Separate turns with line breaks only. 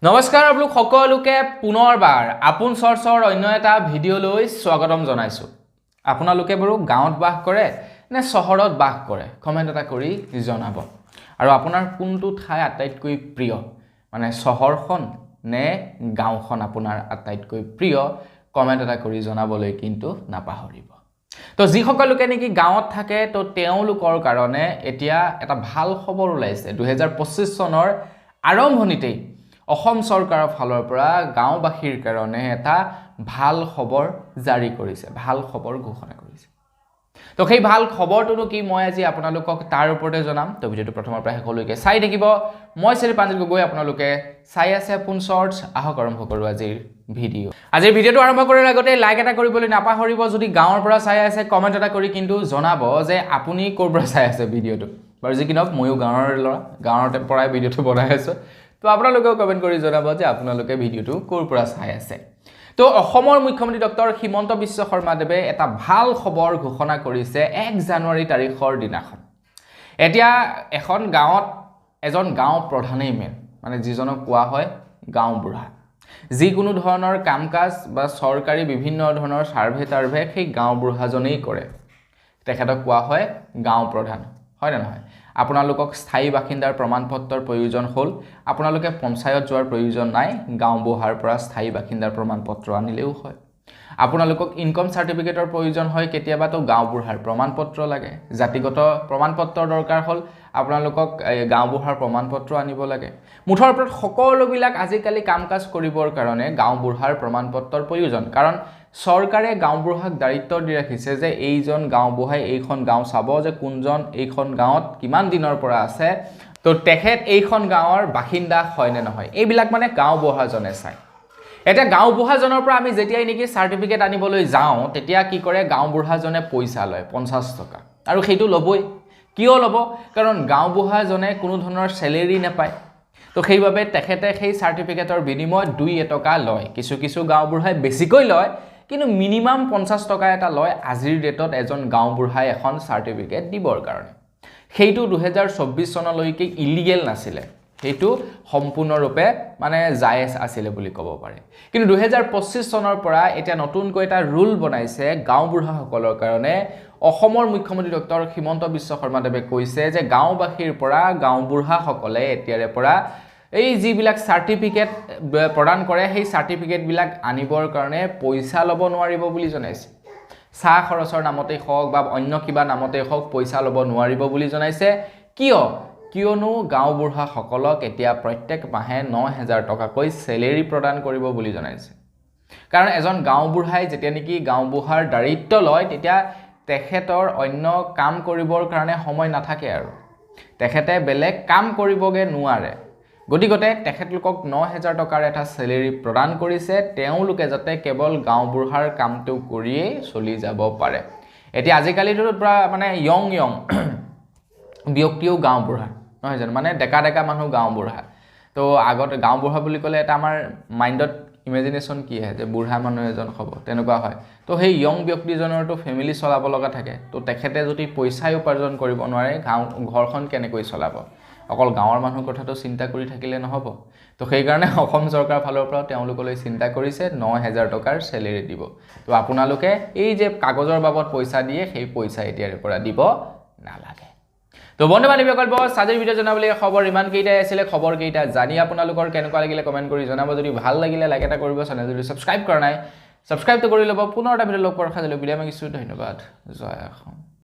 নমস্কাৰ আপোনালোক সকলোকে পুনৰবাৰ আপোন চৰ্চৰ অন্য এটা ভিডিঅ'লৈ স্বাগতম জনাইছো। আপোনালোকে বাৰু গাঁৱত বাস কৰে নে চহৰত বাস কৰে কমেন্ট এটা কৰি জনাব। আৰু আপোনাৰ কোনটো ঠাই আটাইতকৈ প্ৰিয়, মানে চহৰখন নে গাঁওখন আপোনাৰ আটাইতকৈ প্ৰিয়, কমেন্ট এটা কৰি জনাবলৈ কিন্তু নাপাহৰিব। তো যিসকলোকে নেকি গাঁৱত থাকে তো তেওঁলোকৰ কাৰণে এতিয়া এটা ভাল খবৰ ওলাইছে। 2025 চনৰ আৰম্ভণিতেই অসম চৰকাৰৰ ফালৰ পৰা গাঁওবাসীৰ কাৰণে এটা ভাল খবৰ জাৰি কৰিছে, ভাল খবৰ ঘোষণা কৰিছে। তো সেই ভাল খবৰটোনো কি মই আজি আপোনালোকক তাৰ ওপৰতে জনাম। তো ভিডিঅ'টো প্ৰথমৰ পৰা শেষলৈকে চাই থাকিব। মই শ্ৰী প্ৰাঞ্জল গগৈ, আপোনালোকে চাই আছে আপোন চৰ্চ। আহক আৰম্ভ কৰোঁ আজিৰ ভিডিঅ'। আজিৰ ভিডিঅ'টো আৰম্ভ কৰাৰ আগতে লাইক এটা কৰিবলৈ নাপাহৰিব। যদি গাঁৱৰ পৰা চাই আছে কমেণ্ট এটা কৰি কিন্তু জনাব যে আপুনি ক'ৰ পৰা চাই আছে ভিডিঅ'টো। বাৰু যি কি নহওক ময়ো গাঁৱৰ ল'ৰা, গাঁৱৰ পৰাই ভিডিঅ'টো বনাই আছোঁ। তো আপোনালোকেও কমেণ্ট কৰি জনাব যে আপোনালোকে ভিডিঅ'টো ক'ৰ পৰা চাই আছে। তো অসমৰ মুখ্যমন্ত্ৰী ডক্টৰ হিমন্ত বিশ্ব শৰ্মাদেৱে এটা ভাল খবৰ ঘোষণা কৰিছে 1 জানুৱাৰী তাৰিখৰ দিনাখন। এতিয়া এখন গাঁৱত এজন গাঁও প্ৰধানেই মেইন, মানে যিজনক কোৱা হয় গাঁওবুঢ়া। যিকোনো ধৰণৰ কাম কাজ বা চৰকাৰী বিভিন্ন ধৰণৰ সাৰ্ভে তাৰ্ভে সেই গাঁওবুঢ়াজনেই কৰে। তেখেতক কোৱা হয় গাঁও প্ৰধান, হয় নে নহয়? আপোনালোকক স্থায়ী বাসিন্দাৰ প্ৰমাণপত্ৰৰ প্ৰয়োজন হ'ল, আপোনালোকে পঞ্চায়ত যোৱাৰ প্ৰয়োজন নাই, গাঁওবুঢ়াৰ পৰা স্থায়ী বাসিন্দাৰ প্ৰমাণপত্ৰ আনিলেও হয়। আপোনালোকক ইনকম চাৰ্টিফিকেটৰ প্ৰয়োজন হয়, কেতিয়াবাতো গাঁওবুঢ়াৰ প্ৰমাণপত্ৰ লাগে। জাতিগত প্ৰমাণপত্ৰৰ দৰকাৰ হ'ল, আপোনালোকক গাঁওবুঢ়াৰ প্ৰমাণপত্ৰ আনিব লাগে। মুঠৰ ওপৰত সকলোবিলাক আজিকালি কাম কাজ কৰিবৰ কাৰণে গাঁওবুঢ়াৰ প্ৰমাণপত্ৰৰ প্ৰয়োজন। কাৰণ চৰকাৰে গাঁওবুঢ়াক দায়িত্ব দি ৰাখিছে যে এইজন গাঁওবুঢ়াই এইখন গাঁও চাব যে কোনজন এইখন গাঁৱত কিমান দিনৰ পৰা আছে, তো তেখেত এইখন গাঁৱৰ বাসিন্দা হয় নে নহয়, এইবিলাক মানে গাঁওবুঢ়াজনে চায়। এতিয়া গাঁওবুঢ়াজনৰ পৰা আমি যেতিয়াই নেকি চাৰ্টিফিকেট আনিবলৈ যাওঁ তেতিয়া কি কৰে, গাঁওবুঢ়াজনে পইচা লয় 50 টকা। আৰু সেইটো ল'বই। কিয় ল'ব? কাৰণ গাঁওবুঢ়াজনে কোনো ধৰণৰ চেলেৰি নাপায়। তো সেইবাবে তেখেতে সেই চাৰ্টিফিকেটৰ বিনিময়ত 2 টকা লয়। কিছু কিছু গাঁওবুঢ়াই বেছিকৈ লয়, কিন্তু মিনিমাম 50 টকা এটা লয় আজিৰ ডেটত এজন গাঁওবুঢ়াই এখন চাৰ্টিফিকেট দিবৰ কাৰণে। সেইটো 2024 চনলৈকে ইলিগেল নাছিলে, সেইটো সম্পূৰ্ণৰূপে মানে জায়েজ আছিলে বুলি ক'ব পাৰে। কিন্তু 2025 চনৰ পৰা এতিয়া নতুনকৈ এটা ৰুল বনাইছে গাঁওবুঢ়াসকলৰ কাৰণে। অসমৰ মুখ্যমন্ত্ৰী ডক্টৰ হিমন্ত বিশ্ব শৰ্মাদেৱে কৈছে যে গাঁওবাসীৰ পৰা গাঁওবুঢ়াসকলে এতিয়াৰে পৰা এই যিবিলাক চাৰ্টিফিকেট প্ৰদান কৰে সেই চাৰ্টিফিকেটবিলাক আনিবৰ কাৰণে পইচা ল'ব নোৱাৰিব বুলি জনাইছে। চাহ খৰচৰ নামতেই হওক বা অন্য কিবা নামতেই হওক পইচা ল'ব নোৱাৰিব বুলি জনাইছে। কিয়নো গাঁওবুঢ়াসকলক এতিয়া প্ৰত্যেক মাহে 9,000 টকাকৈ চেলেৰি প্ৰদান কৰিব বুলি জনাইছে। কাৰণ এজন গাঁওবুঢ়াই যেতিয়া নেকি গাঁওবুঢ়াৰ দায়িত্ব লয় তেতিয়া তেখেতৰ অন্য কাম কৰিবৰ কাৰণে সময় নাথাকে আৰু তেখেতে বেলেগ কাম কৰিবগৈ নোৱাৰে। গতিকে তেখেতলোকক 9,000 টকাৰ এটা চেলেৰি প্ৰদান কৰিছে, তেওঁলোকে যাতে কেৱল গাঁওবুঢ়াৰ কামটো কৰিয়েই চলি যাব পাৰে। এতিয়া আজিকালিতো পুৰা মানে ইয়ং ব্যক্তিও গাঁওবুঢ়া নহয় জানো, মানে ডেকা মানুহ গাঁওবুঢ়া। তো আগতে গাঁওবুঢ়া বুলি ক'লে এটা আমাৰ মাইণ্ডত ইমেজিনেশ্যন কি আহে যে বুঢ়া মানুহ এজন হ'ব, তেনেকুৱা হয়। তো সেই ইয়ং ব্যক্তিজনৰতো ফেমিলি চলাব লগা থাকে। তো তেখেতে যদি পইচাই উপাৰ্জন কৰিব নোৱাৰে ঘৰখন কেনেকৈ চলাব? অকল গাঁৱৰ মানুহৰ কথাটো চিন্তা কৰি থাকিলে নহ'ব। তো সেইকাৰণে অসম চৰকাৰৰ ফালৰ পৰা তেওঁলোকলৈ চিন্তা কৰিছে 9,000 টকাৰ চেলেৰি দিব। তো আপোনালোকে এই যে কাগজৰ বাবদ পইচা দিয়ে সেই পইচা এতিয়াৰে পৰা দিব নালাগে। তো বন্ধু বান্ধৱীসকল, বছ আজিৰ ভিডিঅ' জনাবলৈ খবৰ ইমানকেইটাই আছিলে। খবৰকেইটা জানি আপোনালোকৰ কেনেকুৱা লাগিলে কমেণ্ট কৰি জনাব। যদি ভাল লাগিলে লাইক এটা কৰিব, চেনেল যদি ছাবস্ক্ৰাইব কৰা নাই ছাবস্ক্ৰাইবটো কৰি ল'ব। পুনৰ এটা ভিডিঅ' লগ পোৱাৰ আশা জনাই বিদায় মাগিছোঁ। ধন্যবাদ। জয় অসম।